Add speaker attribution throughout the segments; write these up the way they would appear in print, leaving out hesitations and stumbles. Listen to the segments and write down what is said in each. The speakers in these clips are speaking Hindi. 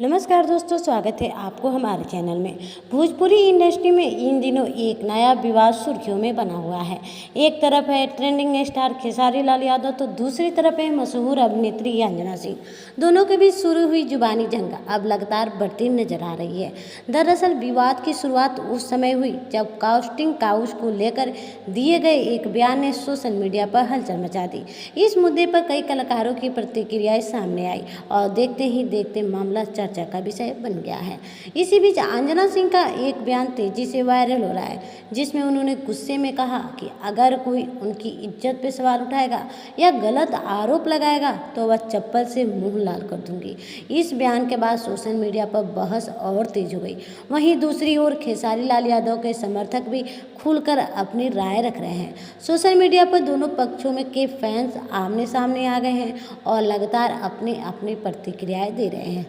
Speaker 1: नमस्कार दोस्तों, स्वागत है आपको हमारे चैनल में। भोजपुरी इंडस्ट्री में इन दिनों एक नया विवाद सुर्खियों में बना हुआ है। एक तरफ है ट्रेंडिंग स्टार खेसारी लाल यादव तो दूसरी तरफ है मशहूर अभिनेत्री अंजना सिंह। दोनों के बीच शुरू हुई जुबानी जंग अब लगातार बढ़ती नजर आ रही है। दरअसल विवाद की शुरुआत उस समय हुई जब कास्टिंग काउच को लेकर दिए गए एक बयान ने सोशल मीडिया पर हलचल मचा दी। इस मुद्दे पर कई कलाकारों की प्रतिक्रियाएं सामने आई और देखते ही देखते मामला चर्चा का विषय बन गया है। इसी बीच अंजना सिंह का एक बयान तेजी से वायरल हो रहा है, जिसमें उन्होंने गुस्से में कहा कि अगर कोई उनकी इज्जत पे सवाल उठाएगा या गलत आरोप लगाएगा तो वह चप्पल से मुंह लाल कर दूंगी। इस बयान के बाद सोशल मीडिया पर बहस और तेज हो गई। वहीं दूसरी ओर खेसारी लाल यादव के समर्थक भी खुलकर अपनी राय रख रहे हैं। सोशल मीडिया पर दोनों पक्षों में के फैंस आमने सामने आ गए हैं और लगातार अपनी अपनी प्रतिक्रियाएं दे रहे हैं।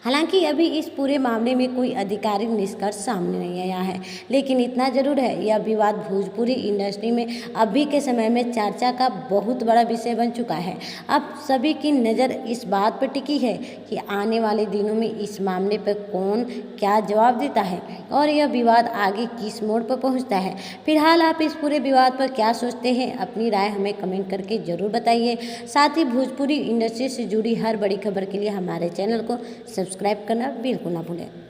Speaker 1: हालांकि अभी इस पूरे मामले में कोई आधिकारिक निष्कर्ष सामने नहीं आया है, लेकिन इतना जरूर है, यह विवाद भोजपुरी इंडस्ट्री में अभी के समय में चर्चा का बहुत बड़ा विषय बन चुका है। अब सभी की नज़र इस बात पर टिकी है कि आने वाले दिनों में इस मामले पर कौन क्या जवाब देता है और यह विवाद आगे किस मोड़ पर पहुँचता है। फिलहाल आप इस पूरे विवाद पर क्या सोचते हैं, अपनी राय हमें कमेंट करके ज़रूर बताइए। साथ ही भोजपुरी इंडस्ट्री से जुड़ी हर बड़ी खबर के लिए हमारे चैनल को सब्सक्राइब करना बिल्कुल ना भूलें।